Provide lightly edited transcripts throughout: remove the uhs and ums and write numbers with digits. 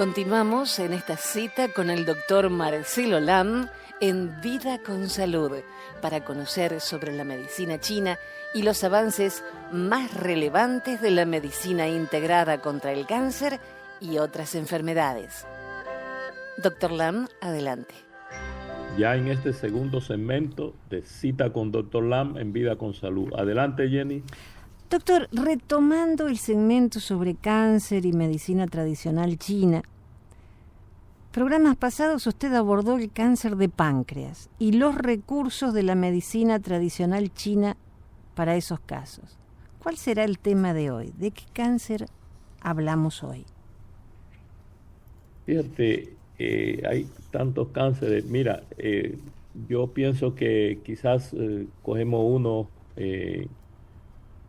Continuamos en esta cita con el doctor Marcelo Lam en Vida con Salud para conocer sobre la medicina china y los avances más relevantes de la medicina integrada contra el cáncer y otras enfermedades. Doctor Lam, adelante. Ya en este segundo segmento de Cita con Doctor Lam en Vida con Salud. Adelante, Jenny. Doctor, retomando el segmento sobre cáncer y medicina tradicional china, programas pasados usted abordó el cáncer de páncreas y los recursos de la medicina tradicional china para esos casos. ¿Cuál será el tema de hoy? ¿De qué cáncer hablamos hoy? Fíjate, hay tantos cánceres. Mira, yo pienso que quizás cogemos uno,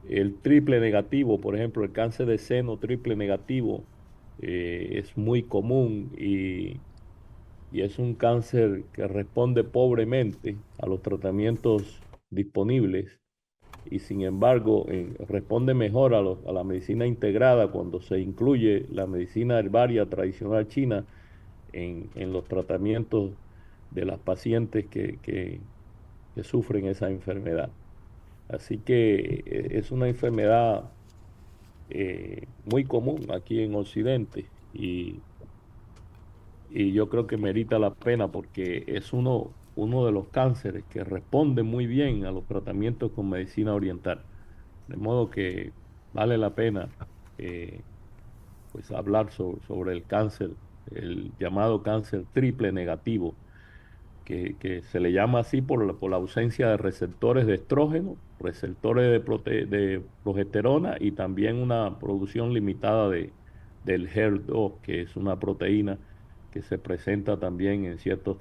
el triple negativo, por ejemplo, el cáncer de seno triple negativo es muy común y es un cáncer que responde pobremente a los tratamientos disponibles y sin embargo responde mejor a la medicina integrada cuando se incluye la medicina herbaria tradicional china en los tratamientos de las pacientes que sufren esa enfermedad. Así que es una enfermedad muy común aquí en Occidente y yo creo que merita la pena porque es uno de los cánceres que responde muy bien a los tratamientos con medicina oriental. De modo que vale la pena eh, pues hablar sobre el cáncer, el llamado cáncer triple negativo, que se le llama así por la ausencia de receptores de estrógeno, receptores de progesterona y también una producción limitada del HER2, que es una proteína que se presenta también en ciertos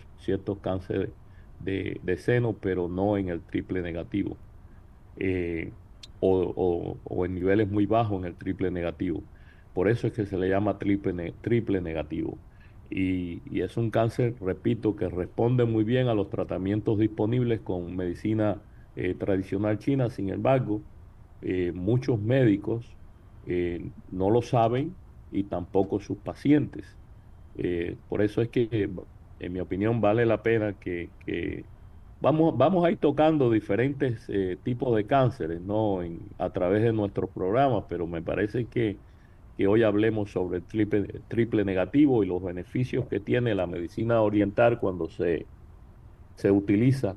cánceres de seno, pero no en el triple negativo, eh, o en niveles muy bajos en el triple negativo. Por eso es que se le llama triple negativo. Y es un cáncer, repito, que responde muy bien a los tratamientos disponibles con medicina tradicional china. Sin embargo, muchos médicos no lo saben y tampoco sus pacientes. Por eso es que, en mi opinión, vale la pena que vamos a ir tocando diferentes tipos de cánceres, ¿no? A través de nuestros programas, pero me parece que hoy hablemos sobre el triple negativo y los beneficios que tiene la medicina oriental cuando se utiliza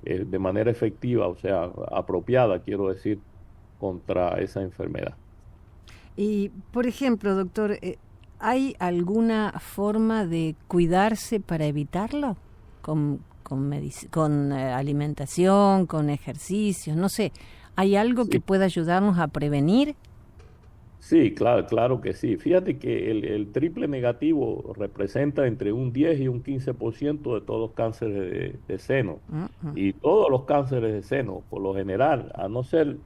de manera efectiva, o sea, apropiada, quiero decir, contra esa enfermedad. Y, por ejemplo, doctor, ¿hay alguna forma de cuidarse para evitarlo? Con alimentación, con ejercicios, no sé. ¿Hay algo que Sí, pueda ayudarnos a prevenir? sí, claro, claro que sí. Fíjate que el triple negativo representa entre un 10 y un 15% de todos los cánceres de seno. Ujú. Y todos los cánceres de seno, por lo general, a no ser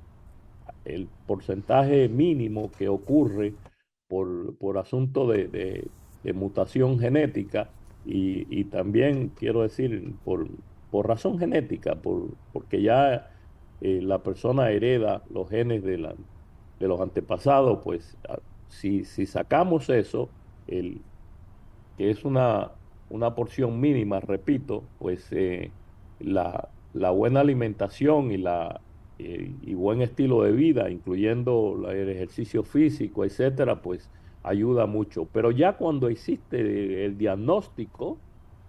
el porcentaje mínimo que ocurre por asunto de mutación genética y también, quiero decir, por razón genética, porque ya la persona hereda los genes de los antepasados, pues si sacamos eso, que es una porción mínima, repito, pues la buena alimentación y buen estilo de vida, incluyendo el ejercicio físico, etcétera, pues ayuda mucho. Pero ya cuando existe el diagnóstico,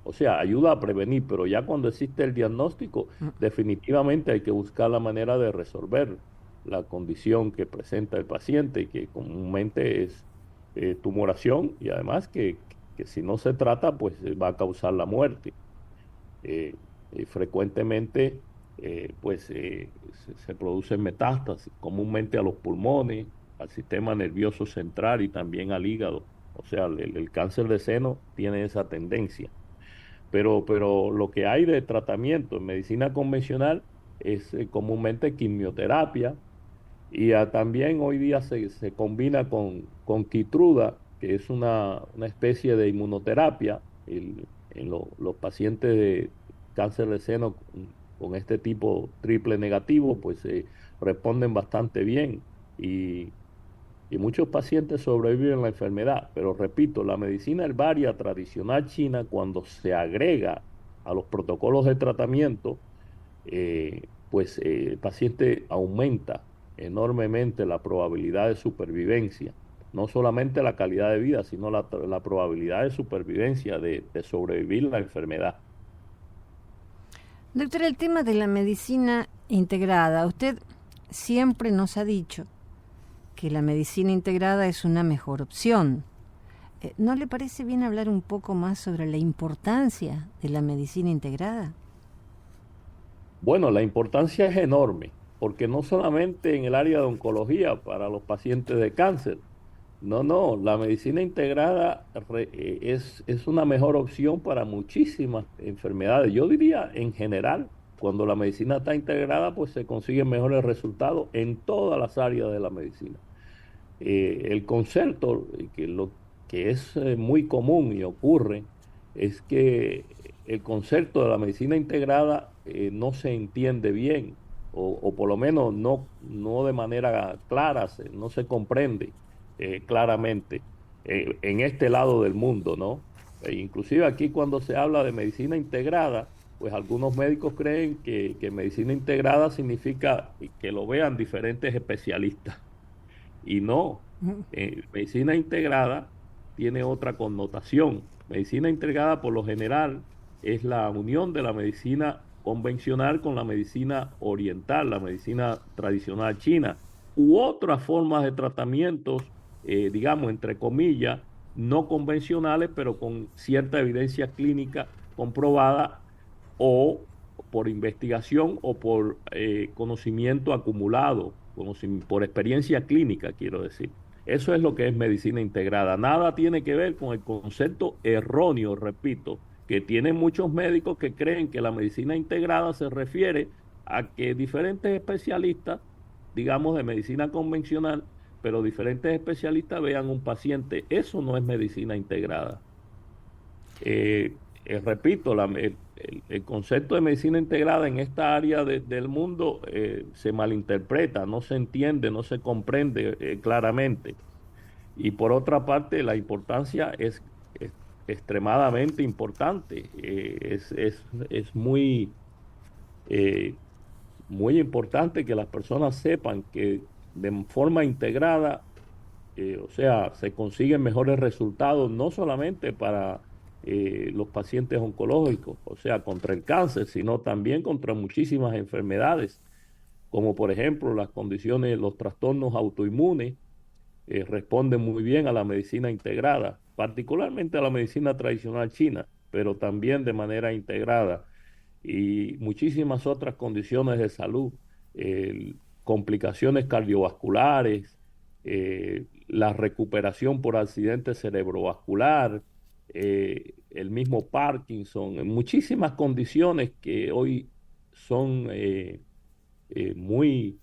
o sea, ayuda a prevenir, pero ya cuando existe el diagnóstico, definitivamente hay que buscar la manera de resolver la condición que presenta el paciente y que comúnmente es tumoración y además que si no se trata, pues va a causar la muerte. Frecuentemente, se producen metástasis, comúnmente a los pulmones, al sistema nervioso central y también al hígado. O sea, el cáncer de seno tiene esa tendencia. Pero lo que hay de tratamiento en medicina convencional es comúnmente quimioterapia y también hoy día se combina con Keytruda, que es una especie de inmunoterapia los pacientes de cáncer de seno con este tipo triple negativo, pues responden bastante bien y, y muchos pacientes sobreviven a la enfermedad. Pero repito, la medicina herbaria tradicional china, cuando se agrega a los protocolos de tratamiento, pues el paciente aumenta enormemente la probabilidad de supervivencia, no solamente la calidad de vida, sino la probabilidad de supervivencia de sobrevivir la enfermedad. Doctor, el tema de la medicina integrada, usted siempre nos ha dicho que la medicina integrada es una mejor opción. ¿No le parece bien hablar un poco más sobre la importancia de la medicina integrada? Bueno, la importancia es enorme, porque no solamente en el área de oncología para los pacientes de cáncer, no, la medicina integrada es una mejor opción para muchísimas enfermedades. Yo diría en general, cuando la medicina está integrada, pues se consiguen mejores resultados en todas las áreas de la medicina. El concepto, lo que es muy común y ocurre, es que el concepto de la medicina integrada no se entiende bien, o por lo menos no de manera clara, no se comprende claramente en este lado del mundo, ¿no? Inclusive aquí cuando se habla de medicina integrada, pues algunos médicos creen que medicina integrada significa que lo vean diferentes especialistas. Y no, medicina integrada tiene otra connotación. Medicina integrada por lo general es la unión de la medicina convencional con la medicina oriental, la medicina tradicional china, u otras formas de tratamientos, digamos, entre comillas, no convencionales, pero con cierta evidencia clínica comprobada o por investigación o por conocimiento acumulado, por experiencia clínica, quiero decir. Eso es lo que es medicina integrada. Nada tiene que ver con el concepto erróneo, repito, que tienen muchos médicos que creen que la medicina integrada se refiere a que diferentes especialistas, digamos de medicina convencional, pero diferentes especialistas vean un paciente. Eso no es medicina integrada. Repito, el concepto de medicina integrada en esta área del mundo se malinterpreta, no se entiende, no se comprende claramente. Y por otra parte, la importancia es extremadamente importante. Es eh, muy importante que las personas sepan que de forma integrada, o sea, se consiguen mejores resultados, no solamente para los pacientes oncológicos, o sea, contra el cáncer, sino también contra muchísimas enfermedades, como por ejemplo las condiciones, los trastornos autoinmunes, responden muy bien a la medicina integrada, particularmente a la medicina tradicional china, pero también de manera integrada, y muchísimas otras condiciones de salud, complicaciones cardiovasculares, la recuperación por accidente cerebrovascular, el mismo Parkinson, muchísimas condiciones que hoy son muy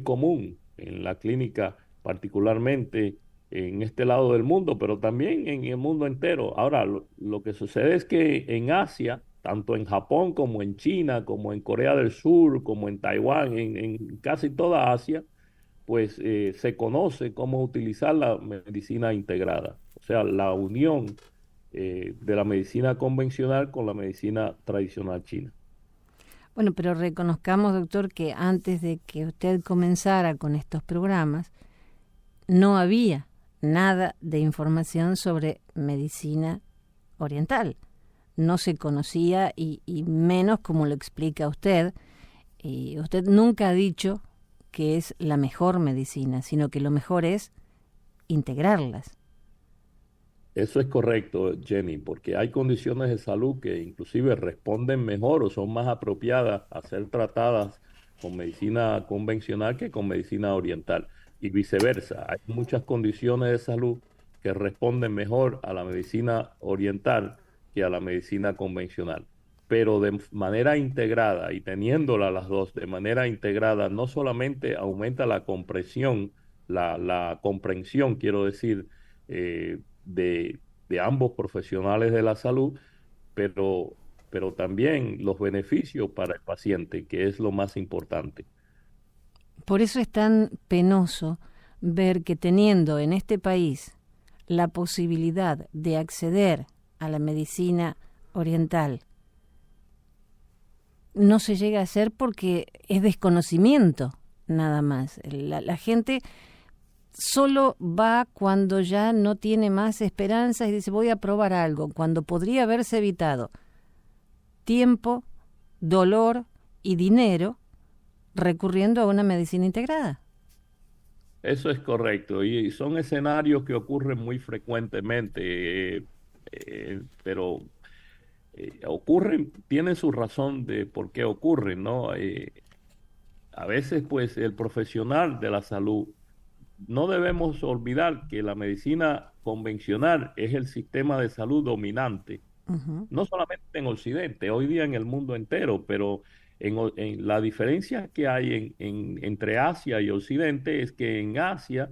común en la clínica, particularmente en este lado del mundo, pero también en el mundo entero. Ahora, lo que sucede es que en Asia, tanto en Japón como en China, como en Corea del Sur, como en Taiwán, en casi toda Asia, pues se conoce cómo utilizar la medicina integrada, o sea, la unión de la medicina convencional con la medicina tradicional china. Bueno, pero reconozcamos, doctor, que antes de que usted comenzara con estos programas, no había nada de información sobre medicina oriental. No se conocía y menos como lo explica usted. Y usted nunca ha dicho que es la mejor medicina, sino que lo mejor es integrarlas. Eso es correcto, Jenny, porque hay condiciones de salud que inclusive responden mejor o son más apropiadas a ser tratadas con medicina convencional que con medicina oriental y viceversa. Hay muchas condiciones de salud que responden mejor a la medicina oriental que a la medicina convencional. Pero de manera integrada y teniéndola las dos de manera integrada, no solamente aumenta la comprensión, la comprensión, quiero decir, de ambos profesionales de la salud, pero también los beneficios para el paciente, que es lo más importante. Por eso es tan penoso ver que teniendo en este país la posibilidad de acceder a la medicina oriental, no se llega a hacer porque es desconocimiento nada más. La gente solo va cuando ya no tiene más esperanzas y dice voy a probar algo, cuando podría haberse evitado tiempo, dolor y dinero recurriendo a una medicina integrada. Eso es correcto, y son escenarios que ocurren muy frecuentemente, pero ocurren, tienen su razón de por qué ocurren, ¿no? A veces, pues, el profesional de la salud, no debemos olvidar que la medicina convencional es el sistema de salud dominante, Uh-huh. no solamente en Occidente, hoy día en el mundo entero, pero en la diferencia que hay entre Asia y Occidente es que en Asia,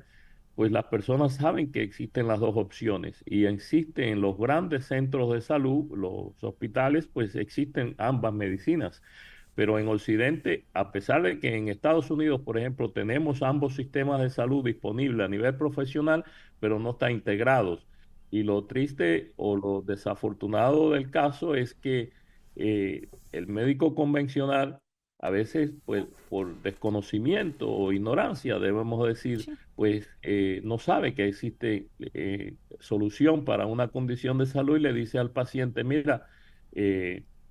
pues las personas saben que existen las dos opciones y existen en los grandes centros de salud, los hospitales, pues existen ambas medicinas. Pero en Occidente, a pesar de que en Estados Unidos, por ejemplo, tenemos ambos sistemas de salud disponibles a nivel profesional, pero no están integrados. Y lo triste o lo desafortunado del caso es que el médico convencional, a veces, pues por desconocimiento o ignorancia, debemos decir, Sí. pues no sabe que existe solución para una condición de salud y le dice al paciente, mira,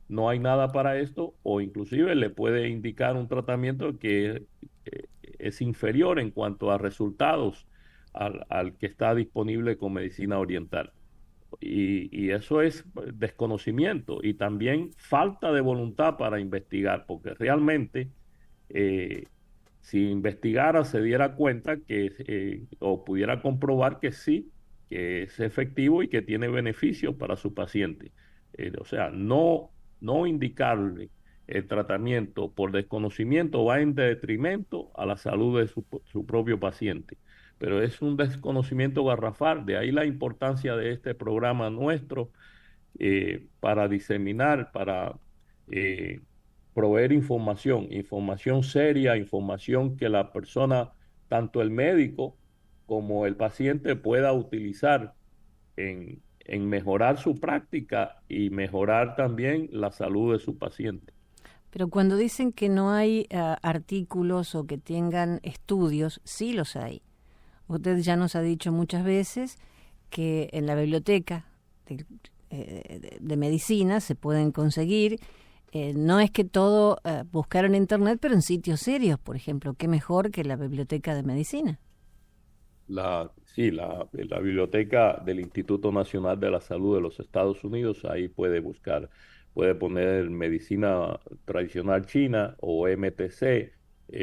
no hay nada para esto, o inclusive le puede indicar un tratamiento que es inferior en cuanto a resultados al que está disponible con medicina oriental. Y eso es desconocimiento y también falta de voluntad para investigar, porque realmente eh, si investigara se diera cuenta que o pudiera comprobar que sí, que es efectivo y que tiene beneficios para su paciente. O sea, no indicarle el tratamiento por desconocimiento va en detrimento a la salud de su propio paciente. Pero es un desconocimiento garrafal, de ahí la importancia de este programa nuestro para diseminar, para eh, proveer información seria, información que la persona, tanto el médico como el paciente, pueda utilizar en mejorar su práctica y mejorar también la salud de su paciente. Pero cuando dicen que no hay artículos o que tengan estudios, sí los hay. Usted ya nos ha dicho muchas veces que en la biblioteca de medicina se pueden conseguir. No es que todo buscar en internet, pero en sitios serios, por ejemplo, qué mejor que la biblioteca de medicina. Sí, la biblioteca del Instituto Nacional de la Salud de los Estados Unidos, ahí puede buscar, puede poner medicina tradicional china o MTC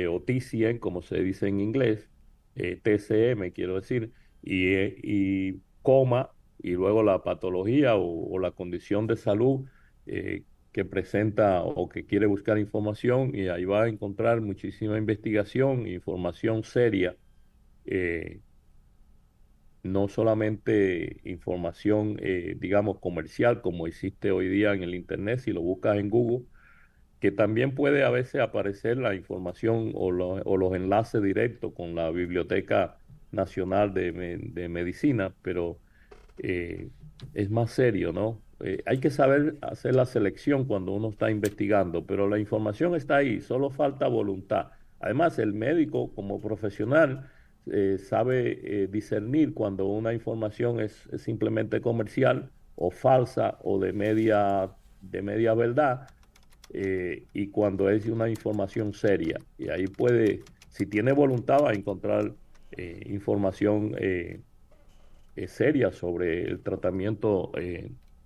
o TCM, como se dice en inglés, TCM quiero decir, y coma, y luego la patología o la condición de salud que presenta o que quiere buscar información, y ahí va a encontrar muchísima investigación, información seria. eh, no solamente información, digamos, comercial, como existe hoy día en el Internet, si lo buscas en Google, que también puede a veces aparecer la información o los enlaces directos con la Biblioteca Nacional de Medicina, pero eh, es más serio, ¿no? Hay que saber hacer la selección cuando uno está investigando, pero la información está ahí, solo falta voluntad. Además, el médico como profesional sabe discernir cuando una información es simplemente comercial o falsa o de media verdad, y cuando es una información seria. Y ahí puede, si tiene voluntad, va a encontrar información seria sobre el tratamiento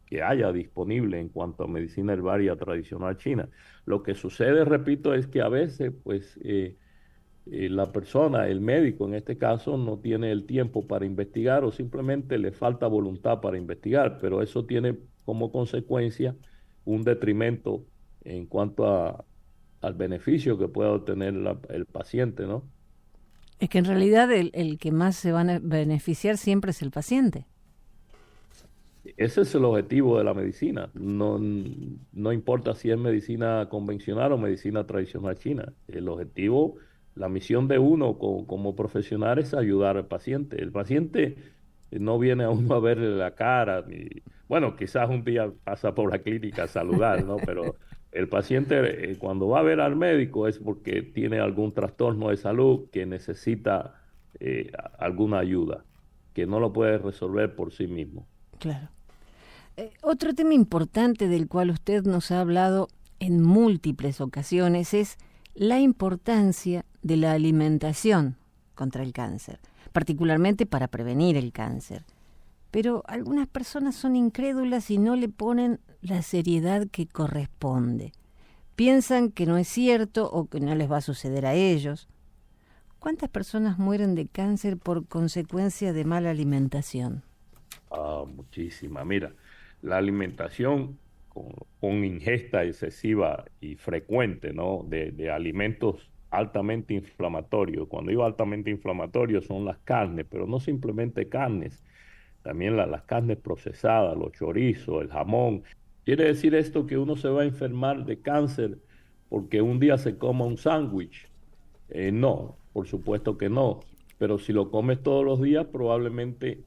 que haya disponible en cuanto a medicina herbaria tradicional china. Lo que sucede, repito, es que a veces, pues, la persona, el médico en este caso, no tiene el tiempo para investigar o simplemente le falta voluntad para investigar, pero eso tiene como consecuencia un detrimento en cuanto al beneficio que pueda obtener el paciente, ¿no? Es que en realidad el que más se va a beneficiar siempre es el paciente. Ese es el objetivo de la medicina. No importa si es medicina convencional o medicina tradicional china. El objetivo la misión de uno como profesional es ayudar al paciente. El paciente no viene a uno a verle la cara, ni, bueno, quizás un día pasa por la clínica a saludar, ¿no? Pero el paciente cuando va a ver al médico es porque tiene algún trastorno de salud que necesita alguna ayuda, que no lo puede resolver por sí mismo. Claro. Otro tema importante del cual usted nos ha hablado en múltiples ocasiones es la importancia de la alimentación contra el cáncer, particularmente para prevenir el cáncer. Pero algunas personas son incrédulas y no le ponen la seriedad que corresponde. Piensan que no es cierto o que no les va a suceder a ellos. ¿Cuántas personas mueren de cáncer por consecuencia de mala alimentación? Muchísimas. Mira, la alimentación con ingesta excesiva y frecuente, ¿no? De alimentos altamente inflamatorios. Cuando digo altamente inflamatorios son las carnes, pero no simplemente carnes, también las carnes procesadas, los chorizos, el jamón. ¿Quiere decir esto que uno se va a enfermar de cáncer porque un día se coma un sándwich? No, por supuesto que no. Pero si lo comes todos los días, probablemente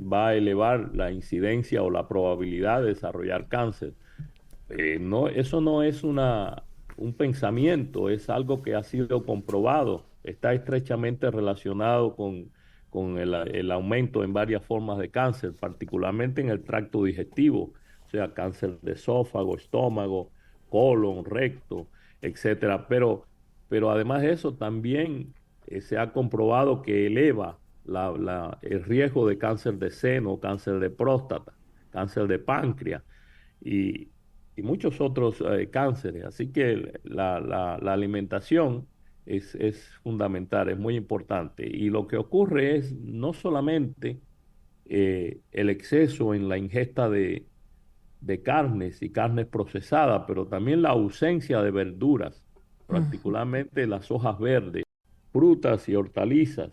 va a elevar la incidencia o la probabilidad de desarrollar cáncer. No, eso no es un pensamiento, es algo que ha sido comprobado. Está estrechamente relacionado con el aumento en varias formas de cáncer, particularmente en el tracto digestivo, o sea, cáncer de esófago, estómago, colon, recto, etcétera. Pero además de eso, también se ha comprobado que eleva el riesgo de cáncer de seno, cáncer de próstata, cáncer de páncreas y, y muchos otros cánceres. Así que la alimentación es fundamental, es muy importante. Y lo que ocurre es no solamente el exceso en la ingesta de carnes y carnes procesadas, pero también la ausencia de verduras, particularmente las hojas verdes, frutas y hortalizas.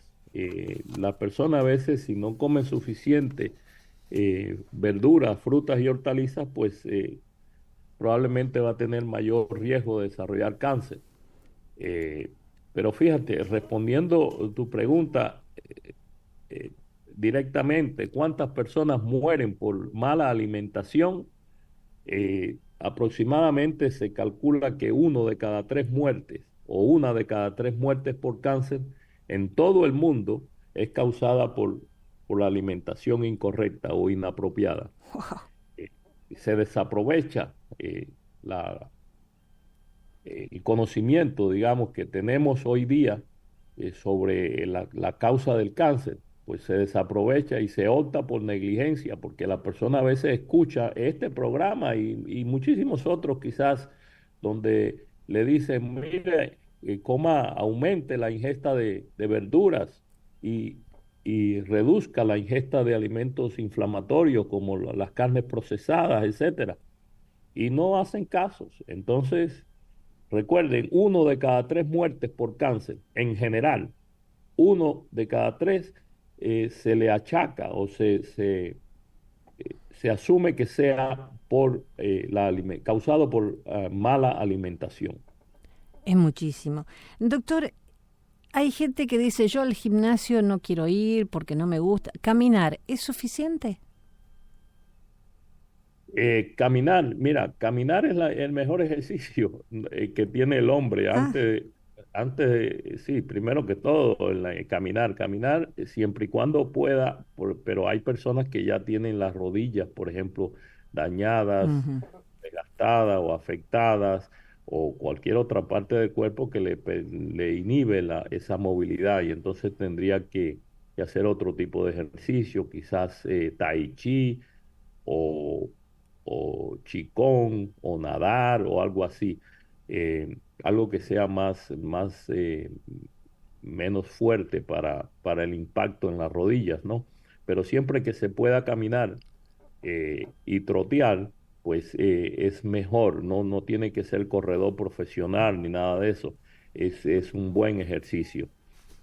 La persona a veces, si no come suficiente verduras, frutas y hortalizas, pues probablemente va a tener mayor riesgo de desarrollar cáncer. Eh, pero fíjate, respondiendo tu pregunta eh, directamente, ¿cuántas personas mueren por mala alimentación? Aproximadamente se calcula que uno de cada tres muertes o una de cada tres muertes por cáncer en todo el mundo es causada por la alimentación incorrecta o inapropiada. Eh, Se desaprovecha la, el conocimiento, digamos, que tenemos hoy día sobre la causa del cáncer, pues se desaprovecha y se opta por negligencia, porque la persona a veces escucha este programa y muchísimos otros quizás, donde le dicen, mire, coma, aumente la ingesta de verduras y, y reduzca la ingesta de alimentos inflamatorios como las carnes procesadas, etcétera. Y no hacen casos. Entonces, recuerden, uno de cada tres muertes por cáncer, en general, uno de cada tres se le achaca o se asume que sea por causado por mala alimentación. Es muchísimo. Doctor, hay gente que dice, yo al gimnasio no quiero ir porque no me gusta. ¿Caminar es suficiente? Caminar, mira, caminar es el mejor ejercicio que tiene el hombre Ah, sí, primero que todo, caminar siempre y cuando pueda, pero hay personas que ya tienen las rodillas, por ejemplo, dañadas, ujú. desgastadas o afectadas, o cualquier otra parte del cuerpo que le inhibe esa movilidad, y entonces tendría que hacer otro tipo de ejercicio, quizás tai chi o, o chicón o nadar o algo así, algo que sea menos fuerte para el impacto en las rodillas, ¿no? Pero siempre que se pueda caminar y trotear, pues es mejor, no tiene que ser corredor profesional ni nada de eso, es un buen ejercicio.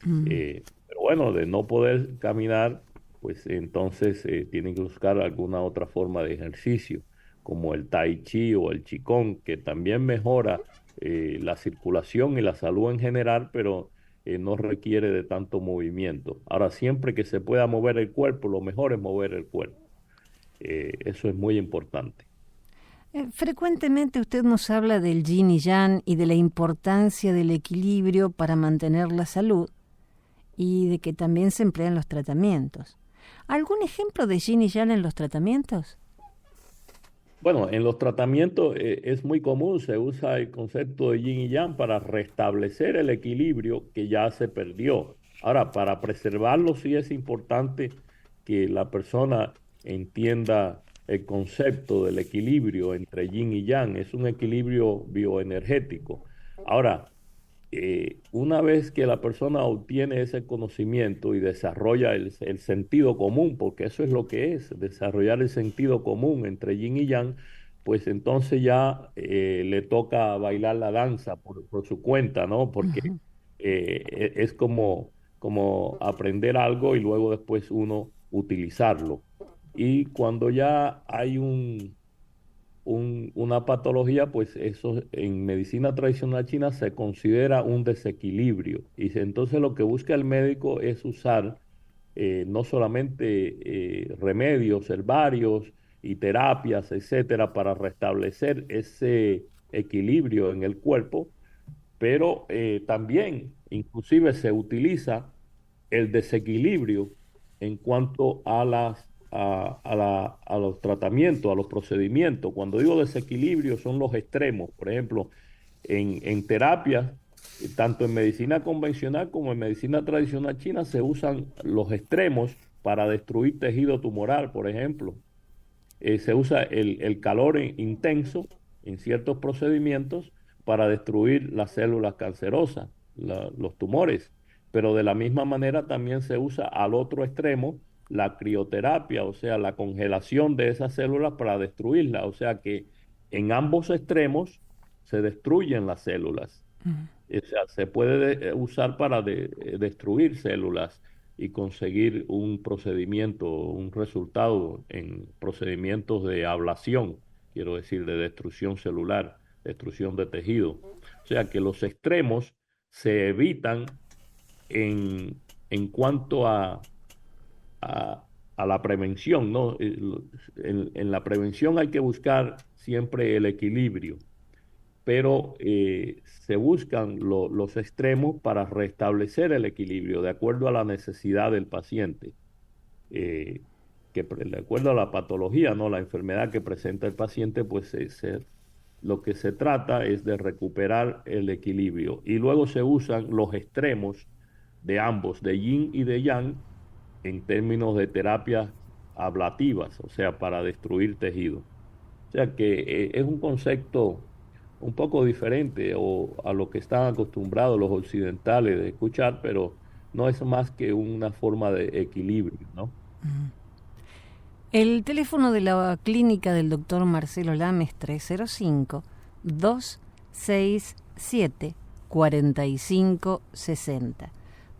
Mm. Pero bueno, de no poder caminar, pues entonces tienen que buscar alguna otra forma de ejercicio, como el tai chi o el qigong, que también mejora la circulación y la salud en general, pero no requiere de tanto movimiento. Ahora, siempre que se pueda mover el cuerpo, lo mejor es mover el cuerpo. Eso es muy importante. Frecuentemente usted nos habla del yin y yang y de la importancia del equilibrio para mantener la salud y de que también se emplean los tratamientos. ¿Algún ejemplo de yin y yang en los tratamientos? Bueno, en los tratamientos es muy común, se usa el concepto de yin y yang para restablecer el equilibrio que ya se perdió. Ahora, para preservarlo sí es importante que la persona entienda el concepto del equilibrio entre yin y yang. Es un equilibrio bioenergético. Ahora, una vez que la persona obtiene ese conocimiento y desarrolla el sentido común, porque eso es lo que es, desarrollar el sentido común entre yin y yang, pues entonces ya le toca bailar la danza por su cuenta, ¿no? Porque es como aprender algo y luego después uno utilizarlo. Y cuando ya hay una patología, pues eso en medicina tradicional china se considera un desequilibrio. Y entonces lo que busca el médico es usar no solamente remedios herbarios y terapias, etcétera, para restablecer ese equilibrio en el cuerpo, pero también inclusive se utiliza el desequilibrio en cuanto a los tratamientos, a los procedimientos. Cuando digo desequilibrio son los extremos. Por ejemplo, en terapias, tanto en medicina convencional como en medicina tradicional china, se usan los extremos para destruir tejido tumoral, por ejemplo. Se usa el calor intenso en ciertos procedimientos para destruir las células cancerosas, los tumores. Pero de la misma manera también se usa al otro extremo la crioterapia, o sea, la congelación de esas células para destruirlas. O sea que en ambos extremos se destruyen las células. O sea, se puede usar para destruir células y conseguir un procedimiento, un resultado en procedimientos de ablación, quiero decir, de destrucción celular, destrucción de tejido. O sea que los extremos se evitan en cuanto a la prevención, ¿no? En la prevención hay que buscar siempre el equilibrio, pero se buscan los extremos para restablecer el equilibrio de acuerdo a la necesidad del paciente, que de acuerdo a la patología, ¿no? La enfermedad que presenta el paciente, pues lo que se trata es de recuperar el equilibrio y luego se usan los extremos de ambos, de yin y de yang, en términos de terapias ablativas, o sea, para destruir tejido. O sea que es un concepto un poco diferente a lo que están acostumbrados los occidentales de escuchar, pero no es más que una forma de equilibrio, ¿no? El teléfono de la clínica del doctor Marcelo Lam es 305-267-4560.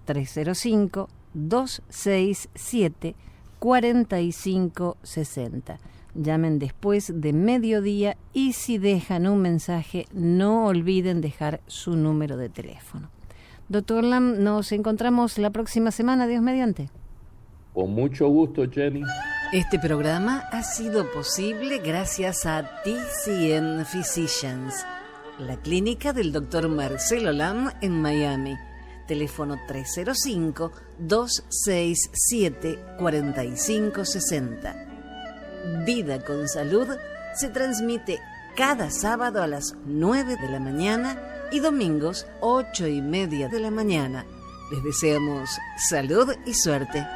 305-267-4560. Llamen después de mediodía y si dejan un mensaje, no olviden dejar su número de teléfono. Doctor Lam, nos encontramos la próxima semana, Dios mediante. Con mucho gusto, Jenny. Este programa ha sido posible gracias a TCN Physicians, la clínica del doctor Marcelo Lam en Miami. Teléfono 305-267-4560. Vida con Salud se transmite cada sábado a las 9 de la mañana y domingos 8:30 de la mañana. Les deseamos salud y suerte.